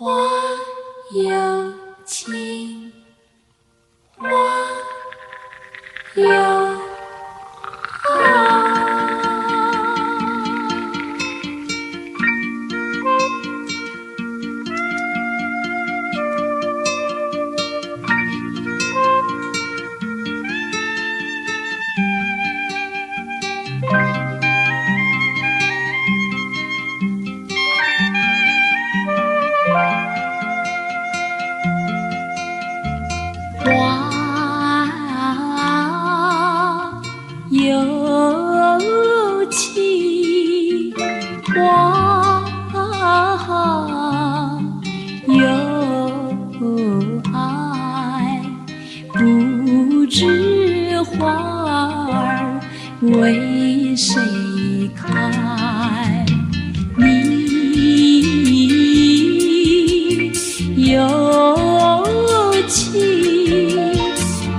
花有情，花有爱。为谁开？你有情，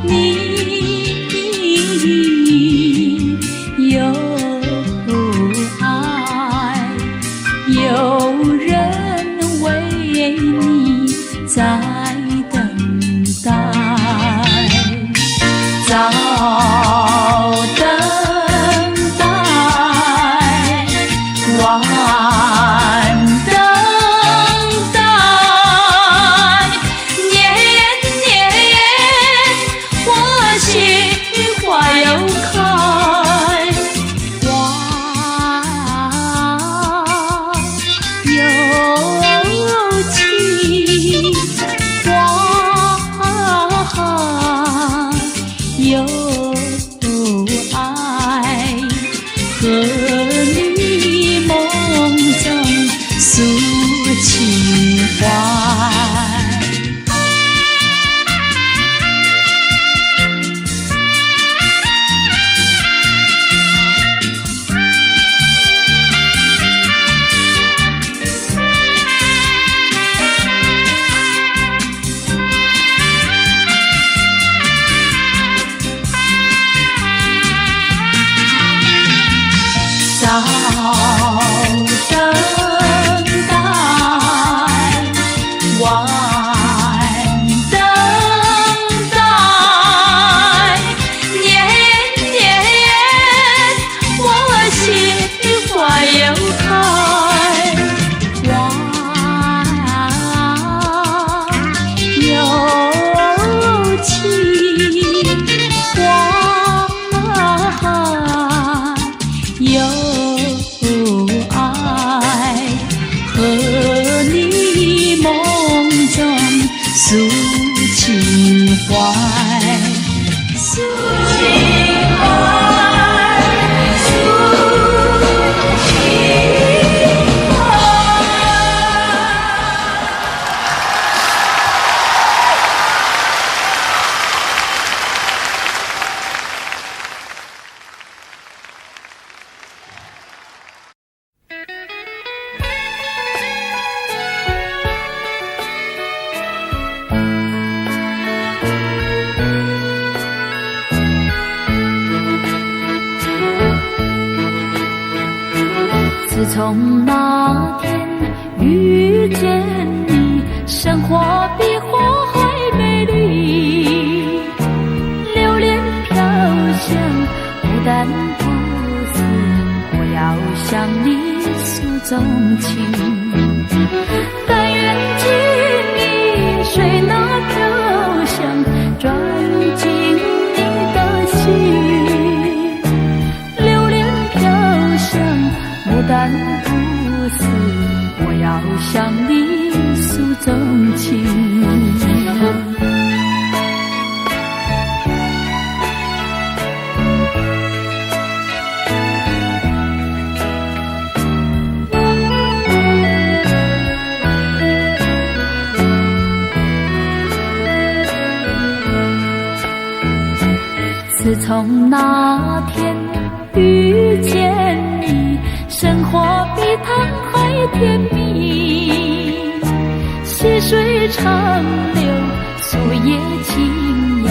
你有爱，有人为你在等待。诉情怀，诉情怀，诉情怀。自从那天遇见你，生活比花还美丽。流连飘香，孤单不死，我要向你诉衷情。但愿经你水那飘香，钻进你的心。牡丹不死，我要向你诉衷情。自从那天遇见你，生活比糖还甜蜜，细水长流，树叶轻摇，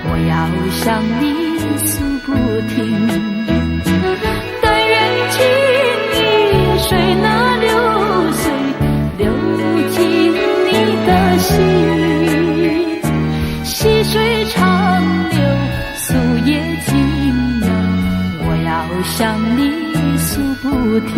我要向你诉不停。但愿经你水那流水，流进不停。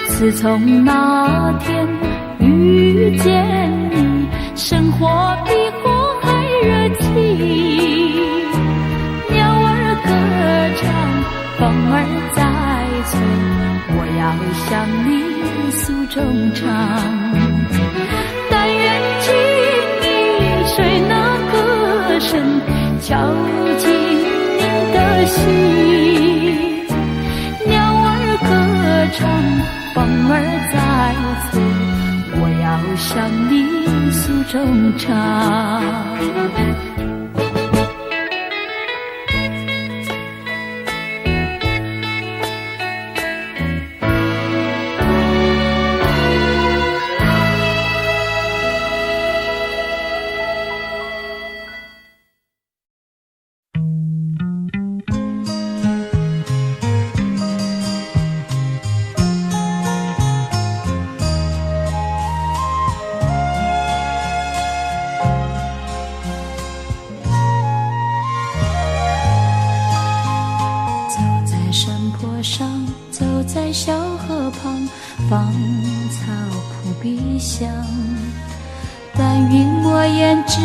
自从那天遇见你，生活比火还热情。鸟儿歌唱，风儿在吹，我要向你诉衷肠。但愿听你谁那歌声敲进你的心。鸟儿歌唱，风儿在吹，我要向你诉衷肠。小河旁，芳草扑鼻香。但云墨胭脂，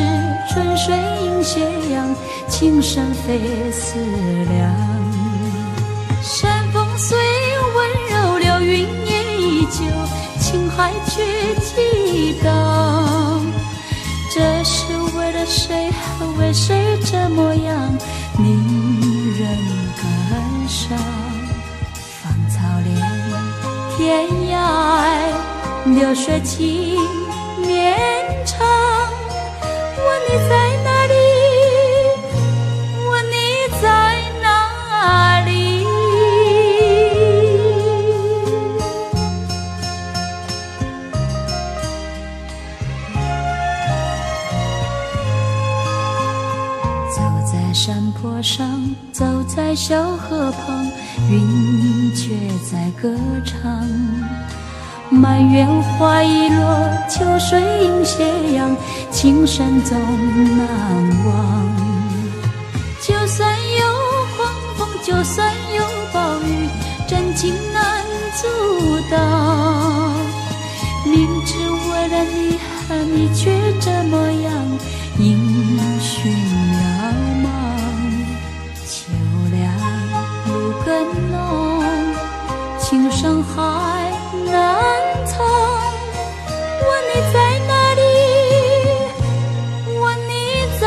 春水映斜阳，情深非思量。山风虽温柔，流云也依旧，情海却激荡。这是为了谁，为谁这模样，令人感伤。天涯流水情绵长，问你在哪里？问你在哪里？走在山坡上，走在小河旁，云却在歌唱。满园花已落，秋水映斜阳，情深总难忘。就算有狂风，就算有暴雨，真情难阻挡。明知为了你，你却这模样，音讯渺茫。秋凉露更浓，情深海难藏。问你在哪里？问你在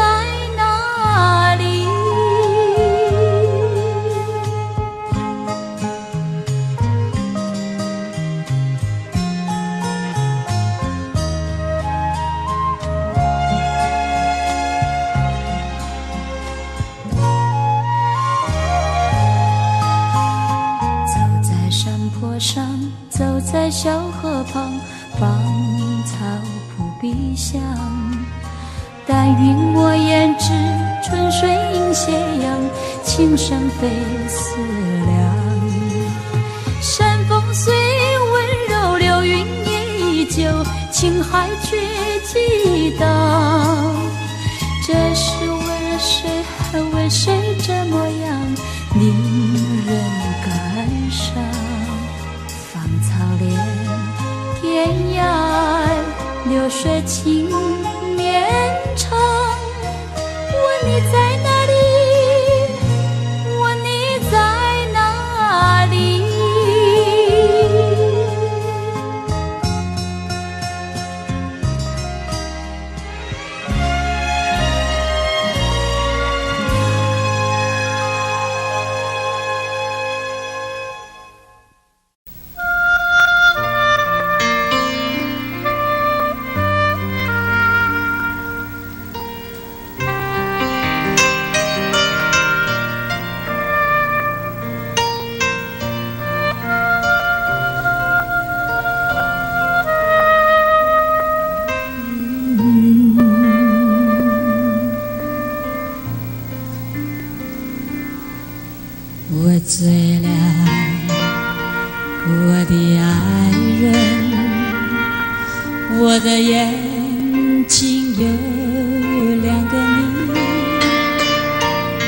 哪里？走在山坡上，走在小河旁，芳草扑鼻香。但云墨胭脂，春水映斜阳，情深非思量。山风虽温柔，流云也依旧，情海却激荡。这是为了谁，为谁这模样，令人感伤。芳草连天涯，流水情绵长。问你在哪里？问你在哪里？我醉了，我的眼睛有2个你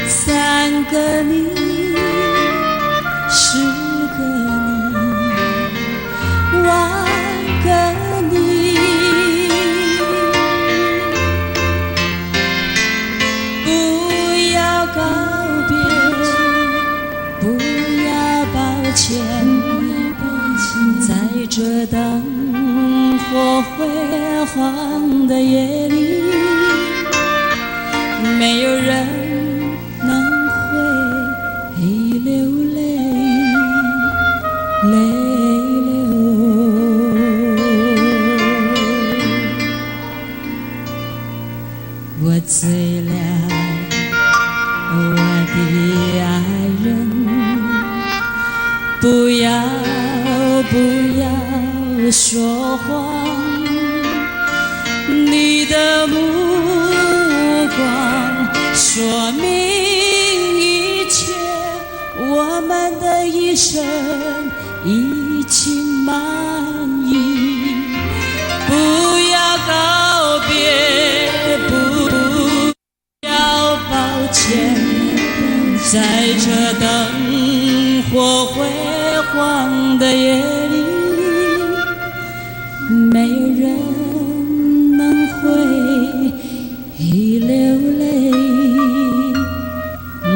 ，3个你，10个你，10000个你。不要告别，不要抱歉，在这灯火辉煌的夜里，没有人能会流泪，泪流。我醉了，我的爱人，不要说谎，你的目光说明一切，我们的一生已经满意。不要告别，不要抱歉，在这灯火辉煌的夜里，没有人能会流泪，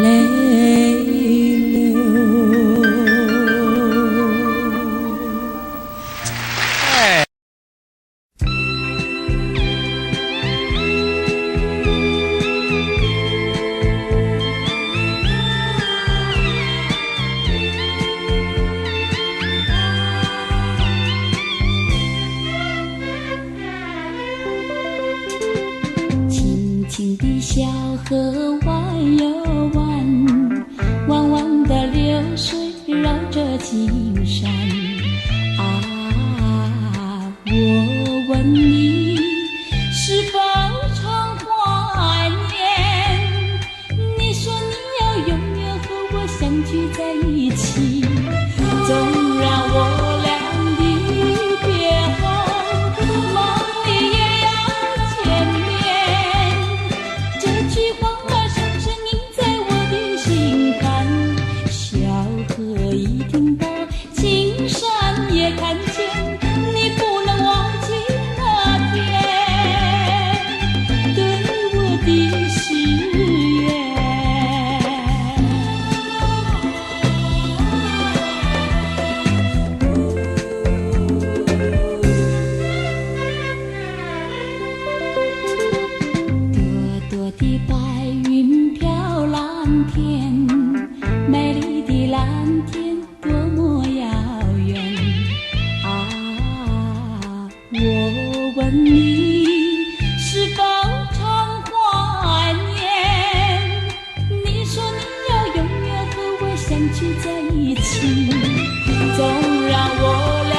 泪流。轻的小河弯又弯，弯弯的流水绕着青山。啊，我问你，是否常怀念？你说你要永远和我相聚在一起，纵然我俩离别后，梦里也要见面。这句话儿深深印在我的心坎，小河一听到，青山也看见，你不能忘记那天对我的誓言。朵朵的白云飘蓝天，美丽的蓝天多么遥远。啊，我问你，是否常怀念？你说你要永远和我相聚在一起，纵然我俩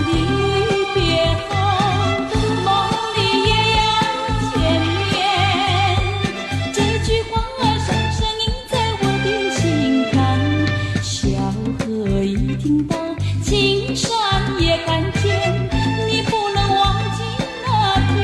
离别后，梦里也要见面。这句话儿深深印在我的心坎，小河一听到，青山也看见，你不能忘记那天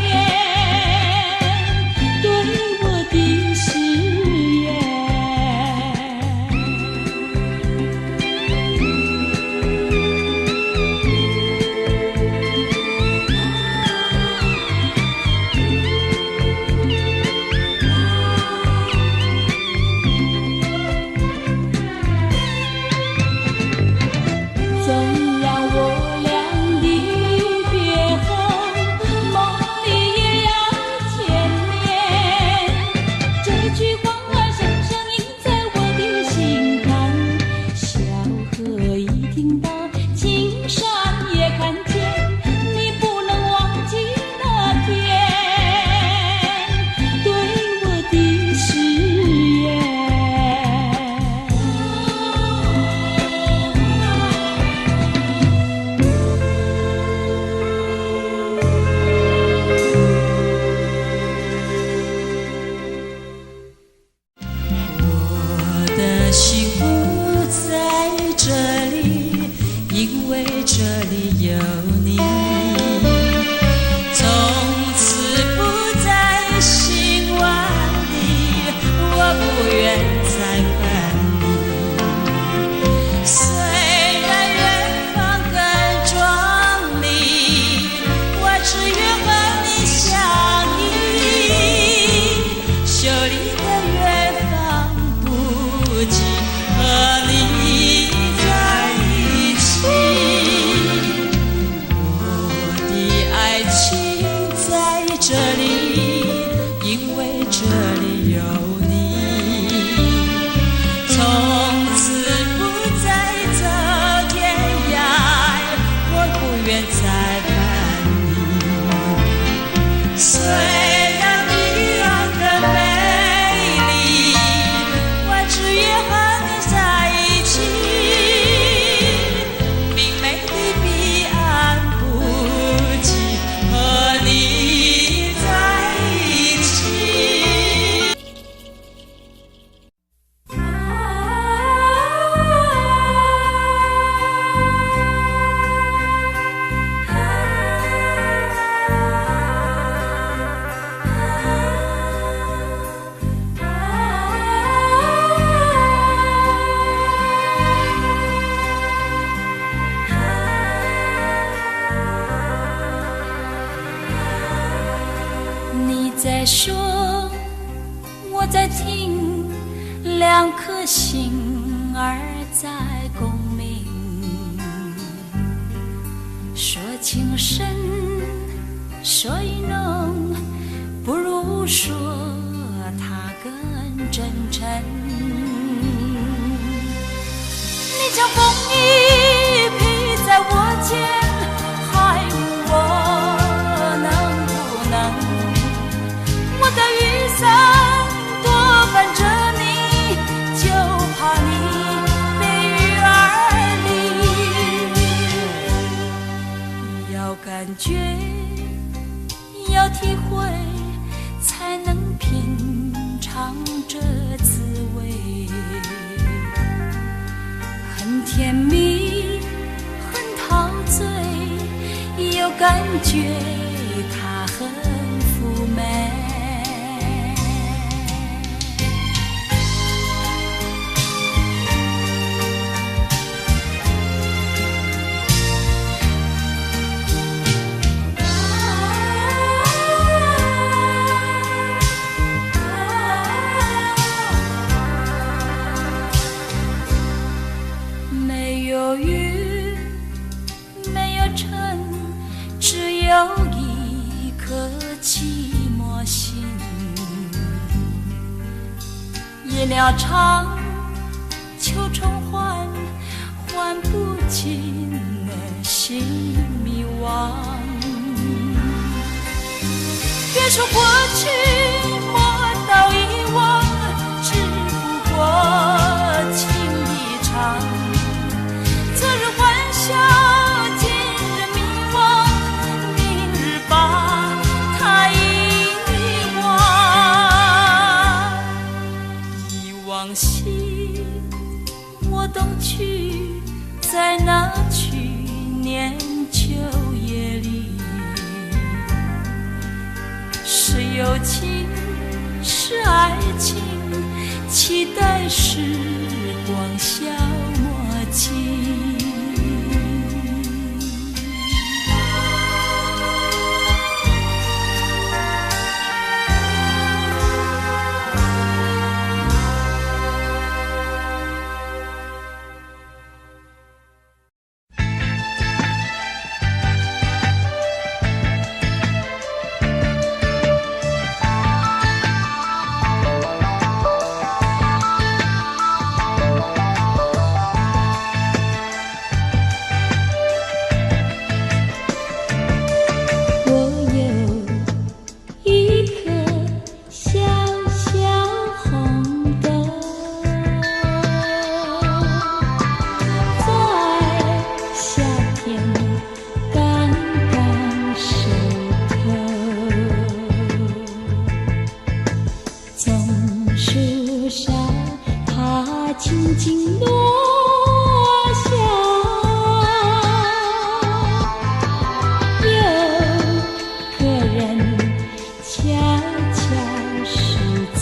爱情在这里，因为这里有你，从此不再走天涯，我不愿再分离。虽然一样的美丽，我只愿和你在一起，明媚的彼岸不及和你在一起。你在说，我在听，两颗心儿在共鸣。说情深，说意浓，不如说它更真诚。你将风衣披在我肩，还问我能不能。我的雨伞多伴着你，就怕你背雨而离。要感觉，要体会，才能品尝这滋味。很甜蜜，很陶醉，有感觉，它很妩媚。没有雨，没有尘，只有一颗寂寞心。夜鸟唱，秋虫唤，唤不尽的心迷惘。别说过去，莫道遗忘，只不过情一场。昨日欢笑，今日迷惘，明日把它遗忘。忆往昔，我东去，在那去年秋夜里，是友情，是爱情，期待时光消磨尽。轻轻落下，有个人悄悄驶走。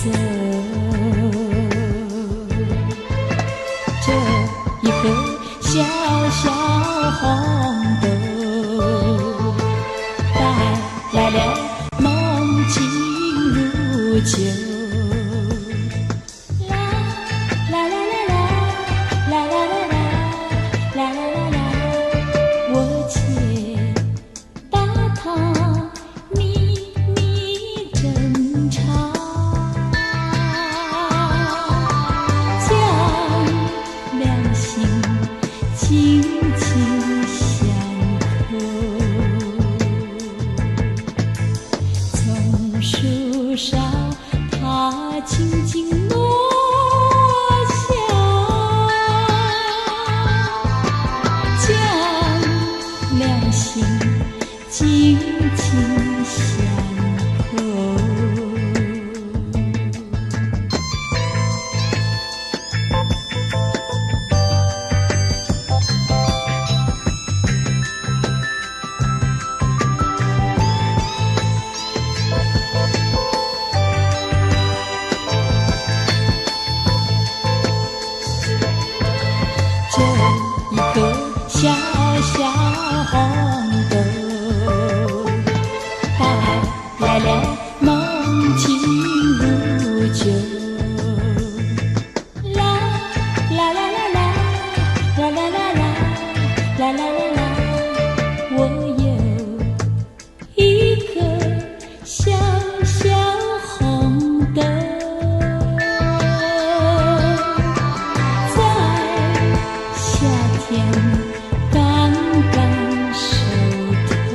这一颗小小红豆，带来了梦境如酒。我且把它紧紧相扣。这一颗小小红豆，带来了浓情如酒。啦啦啦啦啦，啦啦啦啦，啦啦啦啦，我有一颗小小红豆。刚刚熟透，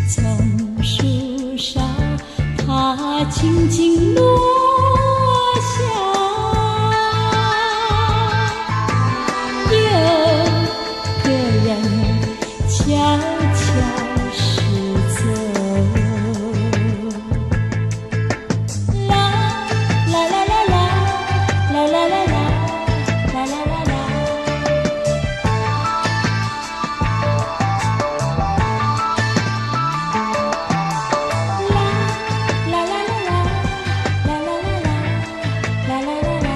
从树上它轻轻落下，有个人悄悄驶走。啦啦啦啦啦，啦啦啦啦。啦啦啦啦，啦啦啦啦啦，啦啦啦啦，啦啦啦啦。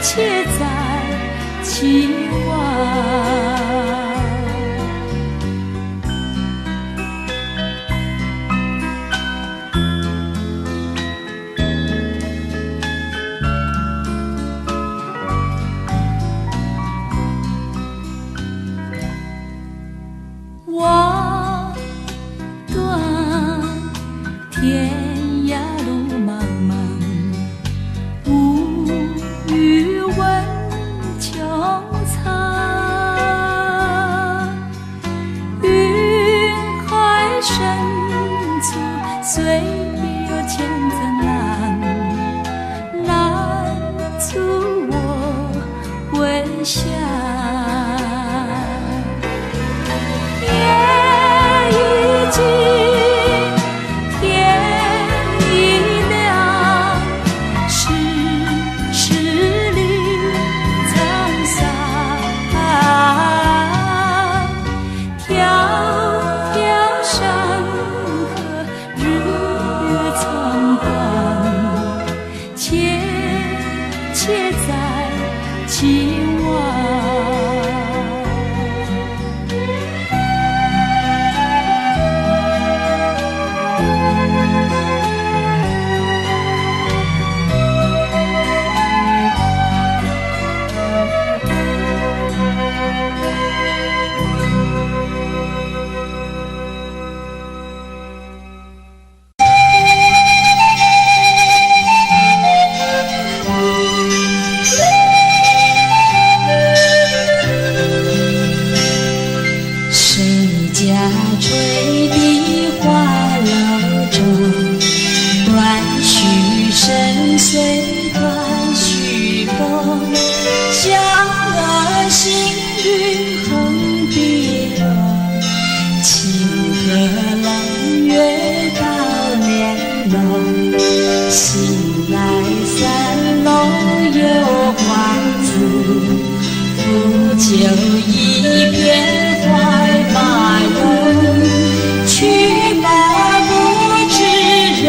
且在期望。我断天涯路茫茫，无语问穹苍。云海深处，虽有千层浪，拦阻我微笑。且在期望。龙，醒来三楼有黄子，煮酒一边怀马绒。去吧，不知人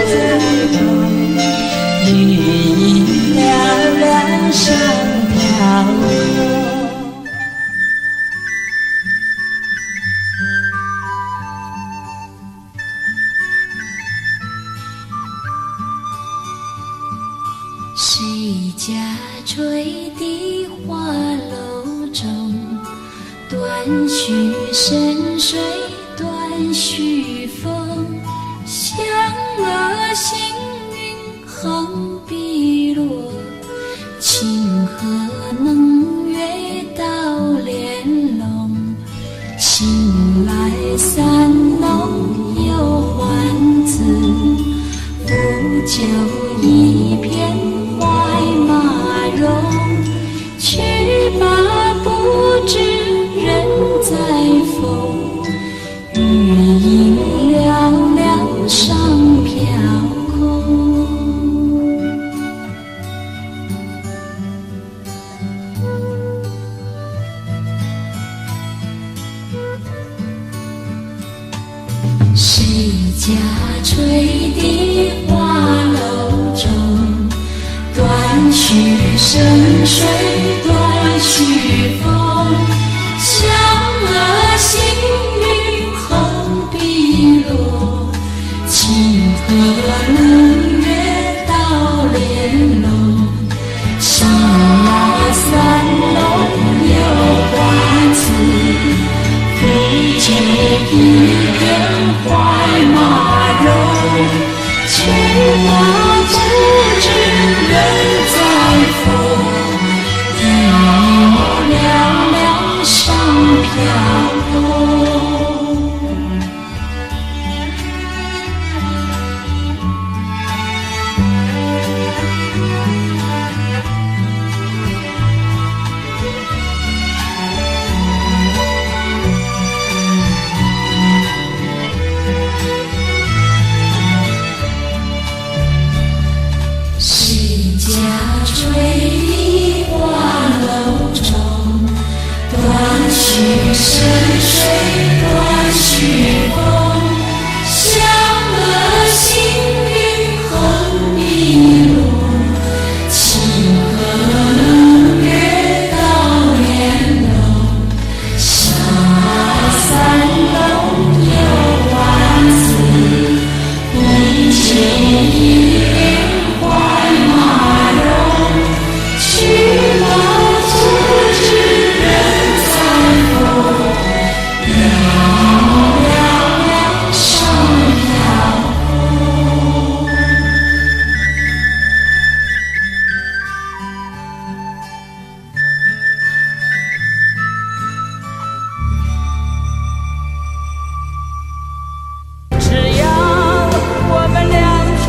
在东，云影凉凉上飘空。谁家吹笛花楼中，断续深水断续风。响娥行云横碧落，清河能约到莲笼。醒来三弄有欢子，煮酒一片怀马绒。去吧，不知人在风，余音寥寥上飘空。谁家吹笛花楼中，断续深水断续风。响娥行云横碧落，清河能约到莲笼。醒来三弄有花子，煮酒一边怀马绒。去吧，不知人在风，余音寥寥上飘空。谁家吹笛花楼中，断续深水断续风。响娥行云横碧落，清河能约到莲笼。醒来三弄有欢子，煮酒一边怀马绒。去吧，不知人在风，余音寥寥上飘空。只要我们两情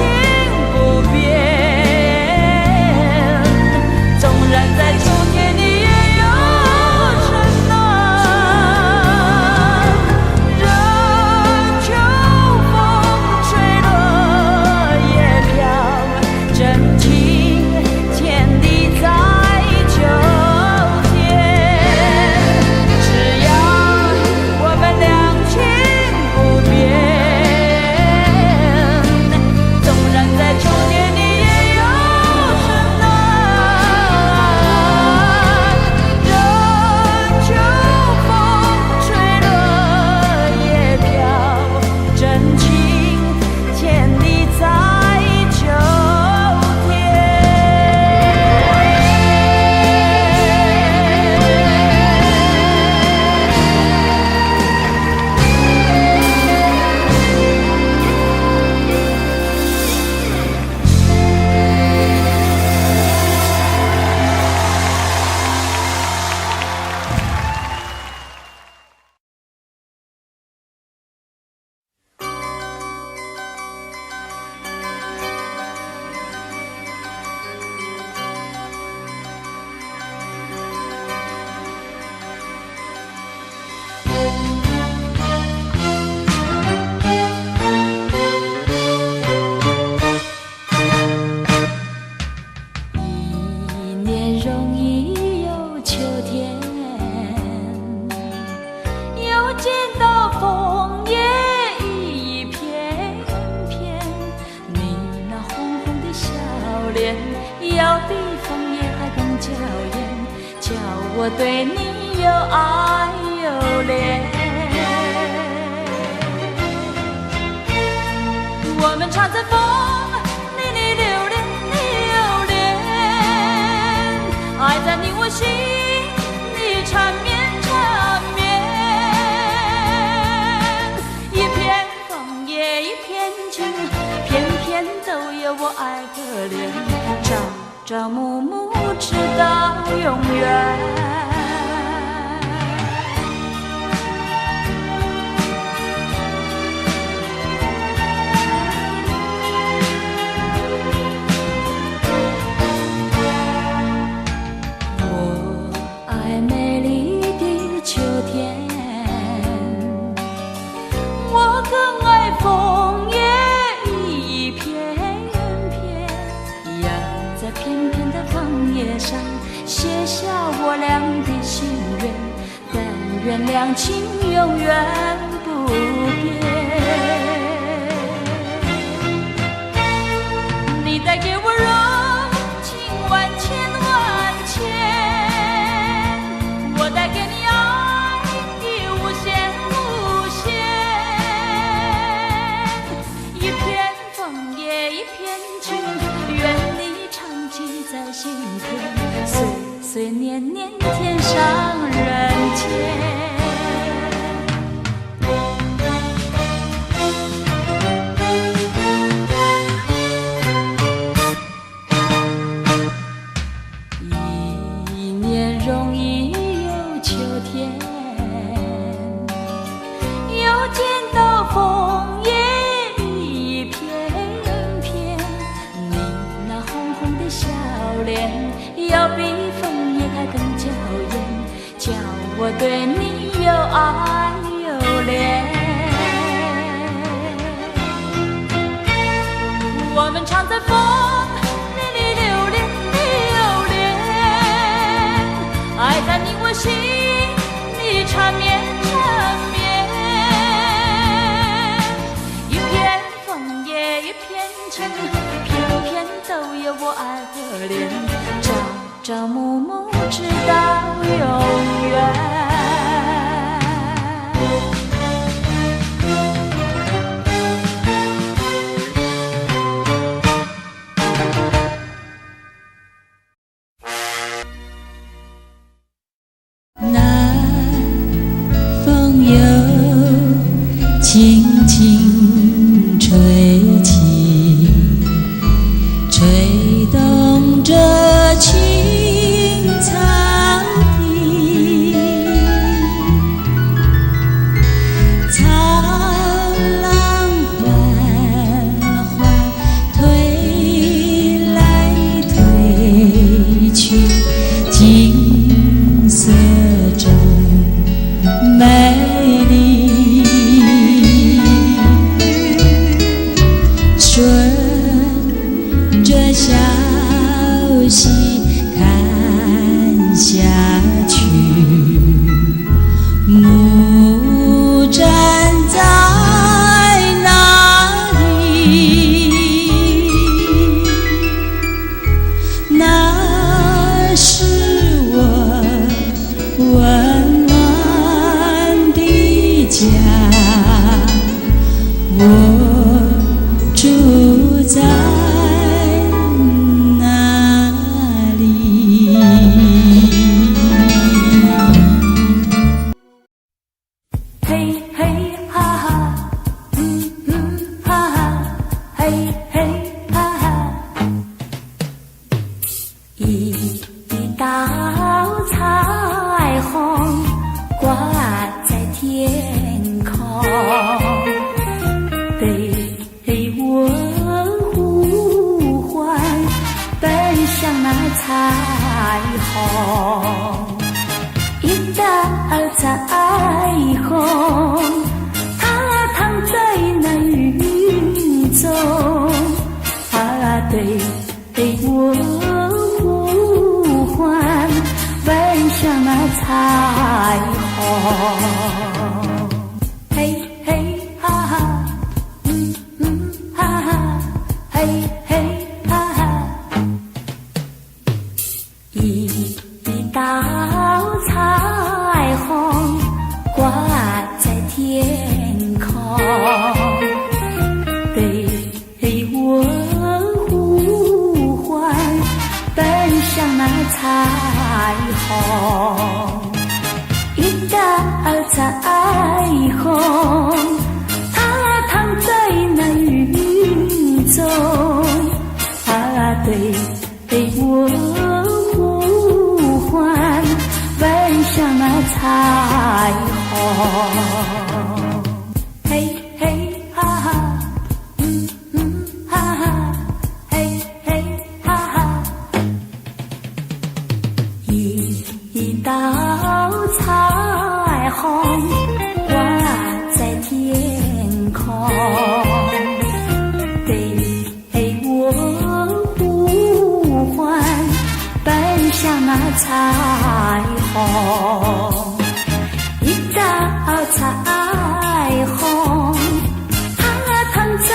恋，要比枫叶还更娇艳，叫我对你又爱又恋。我们常在风里你留恋，你留恋，爱在你我心里缠绵缠绵。一片枫叶一片情，偏偏都有我爱可怜，朝朝暮暮直到永远。写下我俩的心愿，但愿两情永远不变。你带给我柔情万千万千，我带给你爱的无限无限。一片枫叶一片情，愿你常记在心田，岁岁年年天上人间。一年容易又秋天，又见到枫叶一片片，你那红红的笑脸，要比枫叶还更娇艳，叫我对你又爱又恋。我们常在风里你留恋，你留恋，爱在你我心里缠绵缠绵。一片枫叶一片情，偏偏都有我爱可怜，朝朝暮暮直到永远。南风又轻轻吹起，吹动着青草地，草浪缓缓推来推去，景色真美丽。顺着小溪看下去，木站在那里，那是我温暖的家，我住在哪里？嘿嘿哈哈，哈哈，嘿嘿哈哈，一道彩虹挂在天空，对我呼唤，奔向那彩虹。一道彩虹，它躺在那云中，对我呼唤，奔向那彩虹。嘿嘿哈哈，哈哈，嘿嘿哈哈，走，对我呼唤，奔向那彩虹。嘿嘿哈哈，哈哈，嘿嘿哈哈，一道彩虹挂在天空，对我呼唤，奔向那彩虹。一道彩虹，它躺在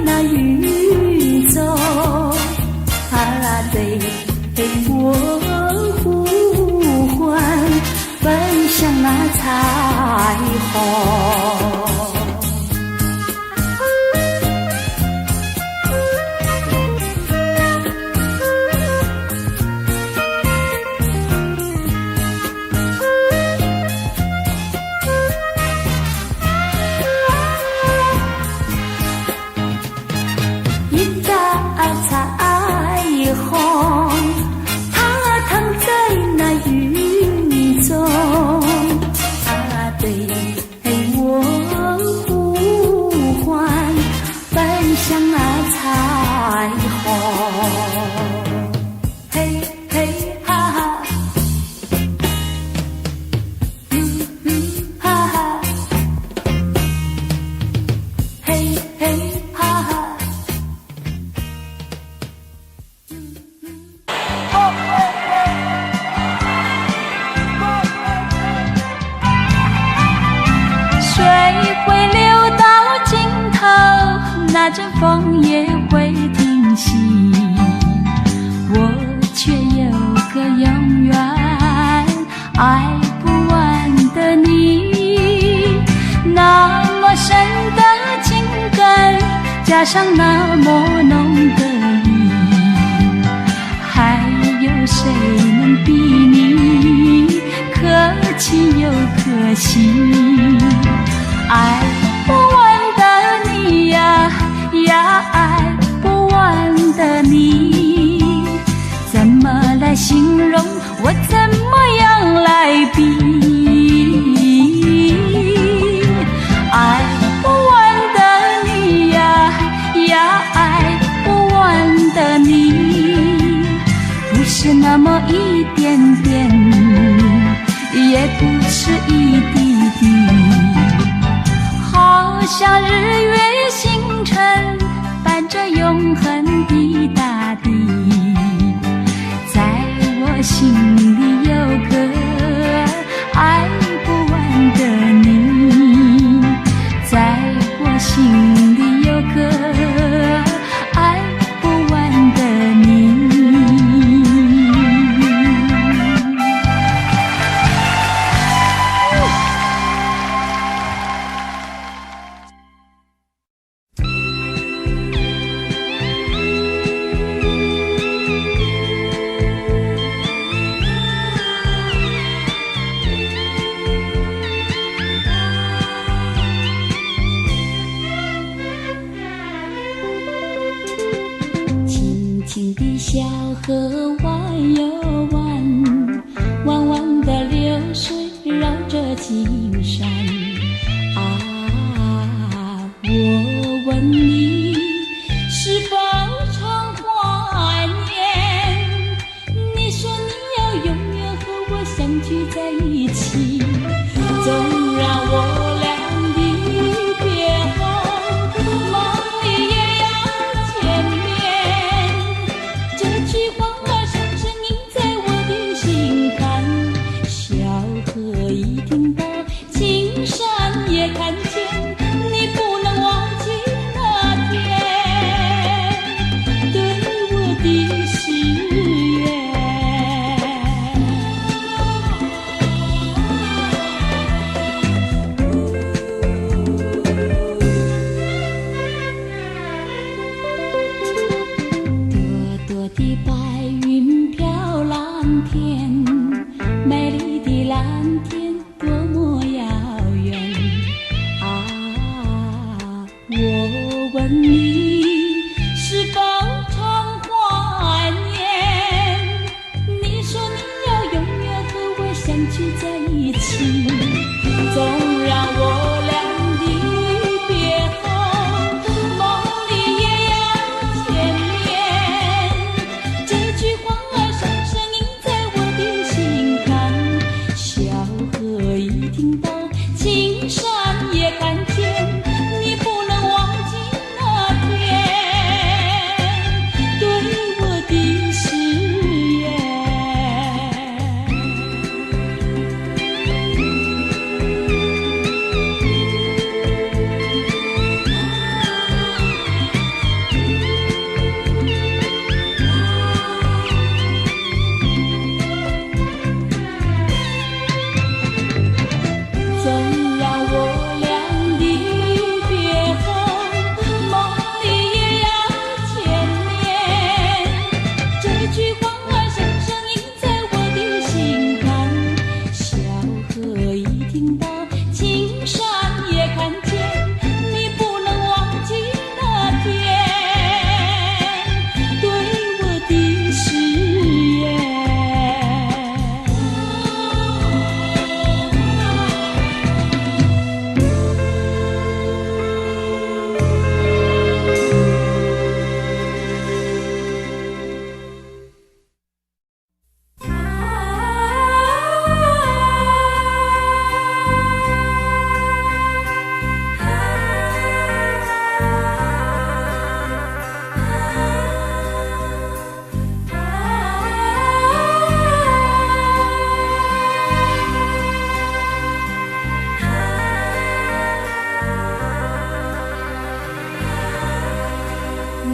那云中，对我呼唤，奔向那彩虹。那阵风也会停息，我却有个永远爱不完的你。那么深的情感，加上那么浓的意，还有谁能比你可亲又可惜？爱不完的你呀，爱不完的你，怎么来形容？我怎么样来比？爱不完的你呀，爱不完的你，不是那么一点点，也不是一滴滴，好像日月星辰伴着永恒的大地，在我心里有个爱不完的你，在我心里有个爱不完的你。小河弯又弯，弯弯的流水绕着金山。啊，我问你，是否常怀念？你说你要永远和我相聚在一起，纵然我问你是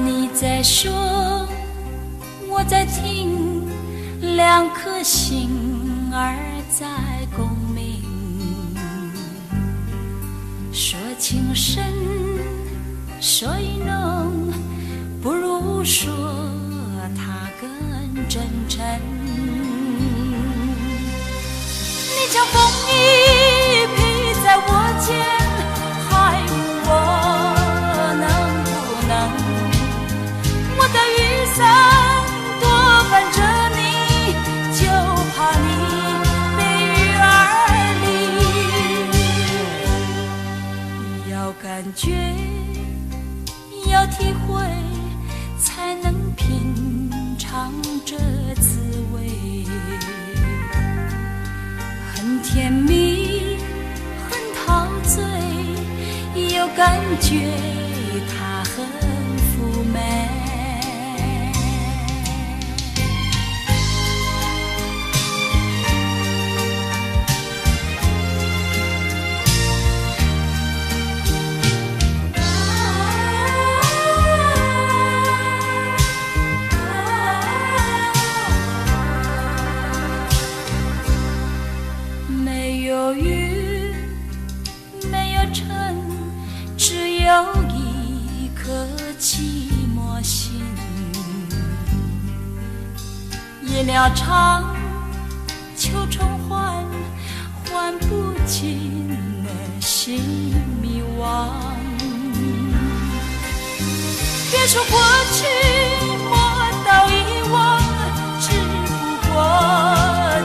你在说，我在听，两颗心儿在共鸣。说情深，说意浓，不如说它更真诚。你将风衣披在我肩，还问我能不能。我的雨伞多伴着你，就怕你被雨儿淋。要感觉，要体会，才能品尝这滋味。很甜蜜，很陶醉，有感觉，它很妩媚。没有雨，没有尘，只有一颗寂寞心。夜鸟唱，秋虫唤，唤不尽的心迷惘。别说过去，莫道遗忘，只不过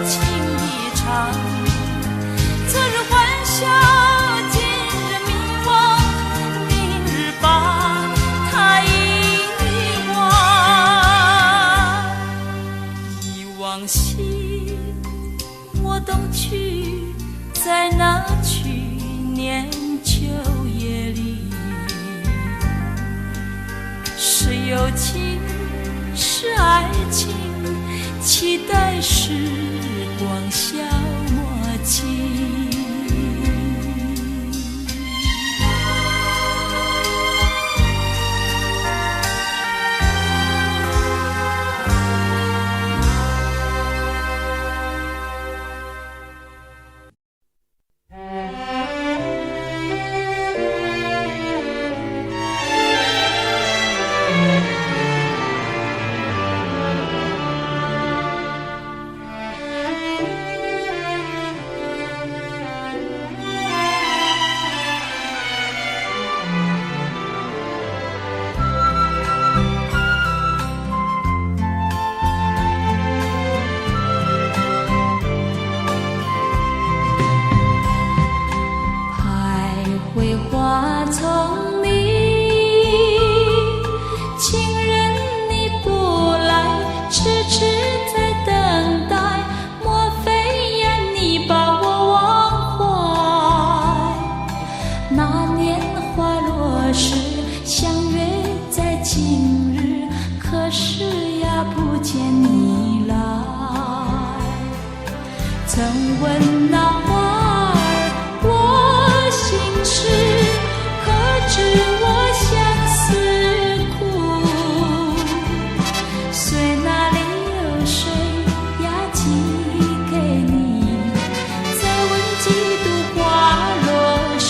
情一场。昨日欢笑，今日迷惘，明日把它遗忘。忆往昔，我都去，在那去年秋夜里。是友情，是爱情，期待时光消磨尽。花丛里，情人你不来，痴痴在等待，莫非呀你把我忘怀？那年花落时，相约在今日，可是呀不见你来。曾问那花儿，我心事，可知我相思苦？随那里有水呀寄给你，再问几度花落时。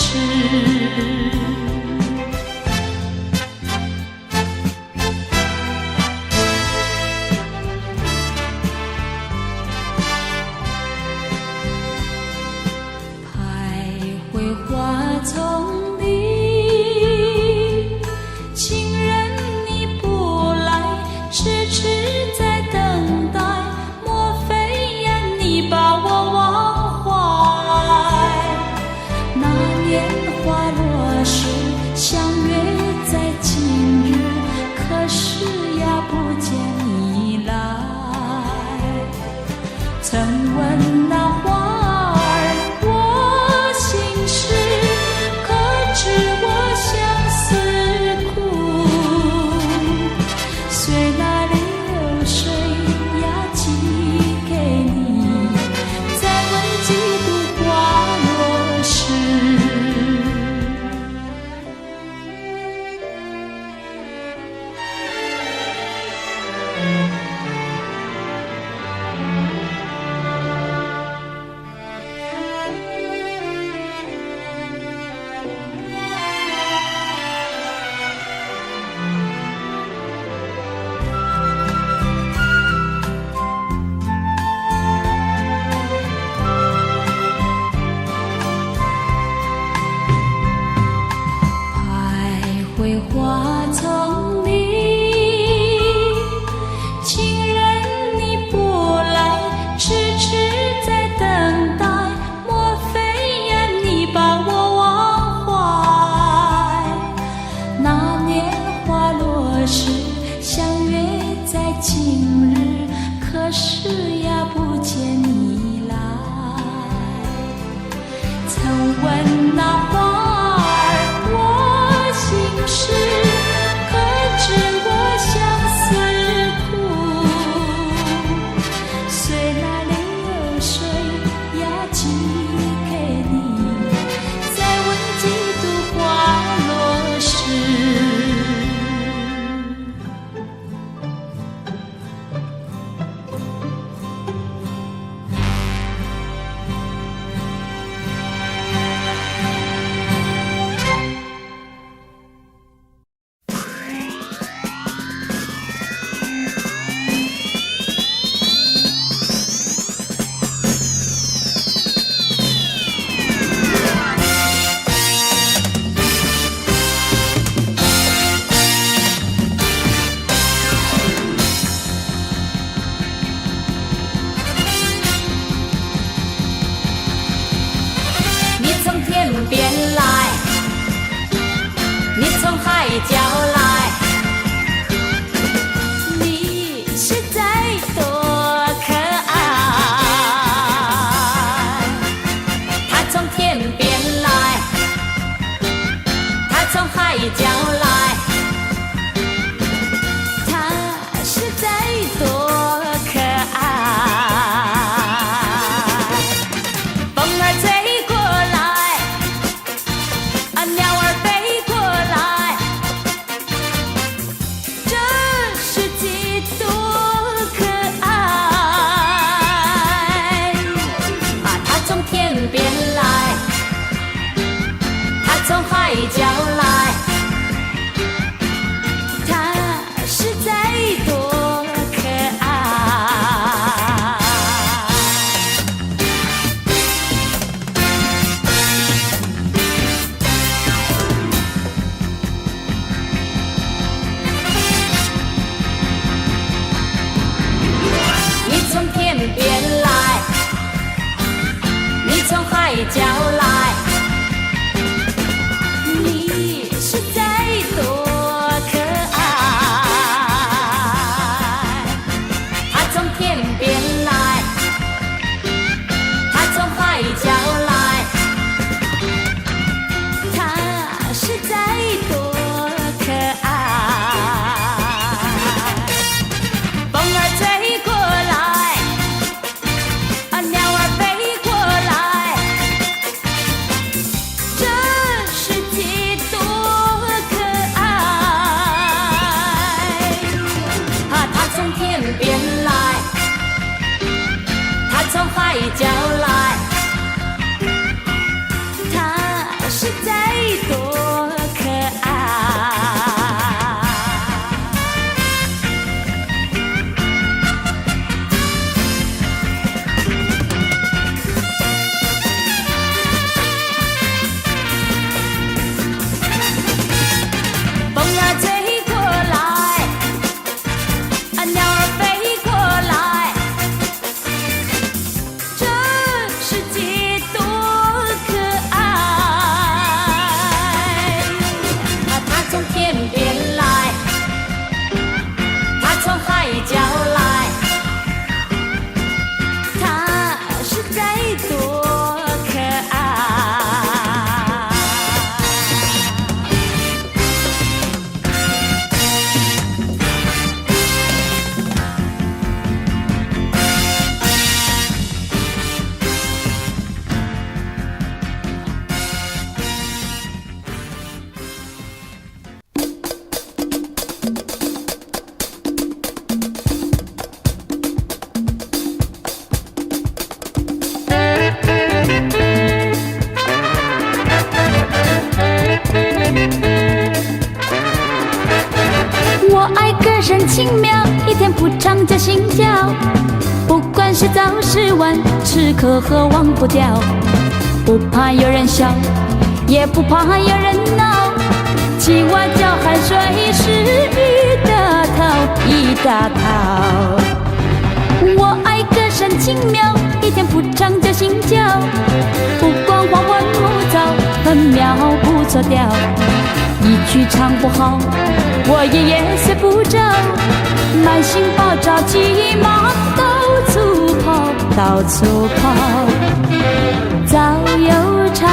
神轻妙，一天不长就心焦。不管是早是晚，吃可喝忘不掉。不怕有人笑，也不怕有人闹。青蛙叫喊水是一大套一大套。我爱歌声轻妙，一天不长就心焦。不管黄昏木早，分秒不错调。一曲唱不好，我也睡不着。满心抱着急忙到处跑，到处跑。早又长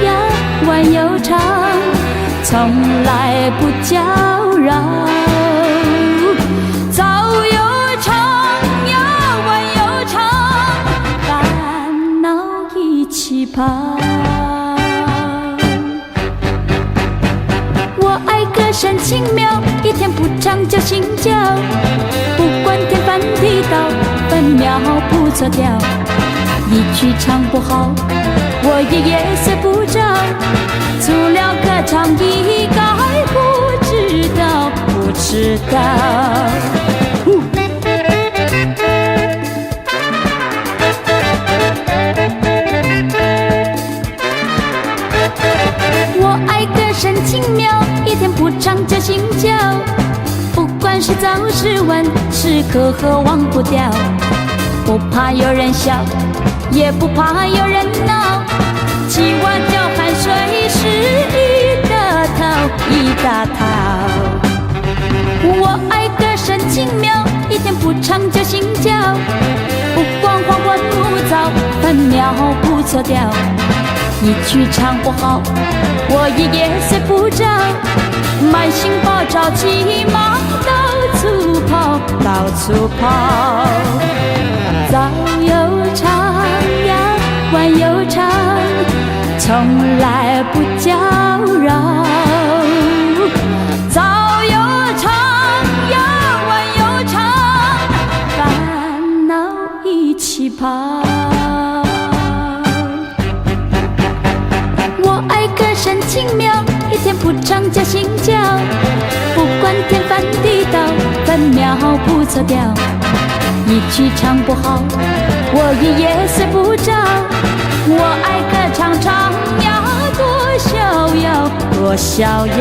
呀，晚又长，从来不叫扰。早又长呀，晚又长，烦恼一起跑。我爱歌声轻妙，一天不长就心焦。不管天翻地倒，分秒不错调。一曲唱不好，我也睡不着。除了歌唱一概不知道，不知道。我爱歌声轻妙，一天不长就心焦。不管是早是晚，吃可喝忘不掉。不怕有人笑，也不怕有人闹。青蛙叫喊水是一大套一大套。我爱歌声轻妙，一天不长就心焦。不管黄昏木早，分秒不错调。一曲唱不好，我也睡不着。满心抱着急忙到处跑，到处跑。早又长呀，晚又长，从来不叫扰。早又长呀，晚又长，烦恼一起跑。我爱歌声轻妙，一天不长就心焦。不管天翻地倒，分秒不错调。一曲唱不好，我也睡不着。我爱歌唱唱呀，多逍遥，多逍遥。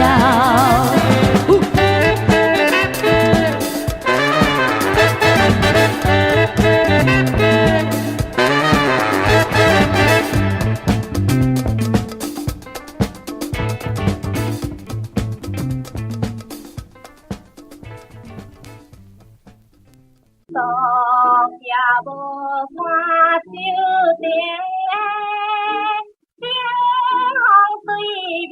也无看酒店，灯红对面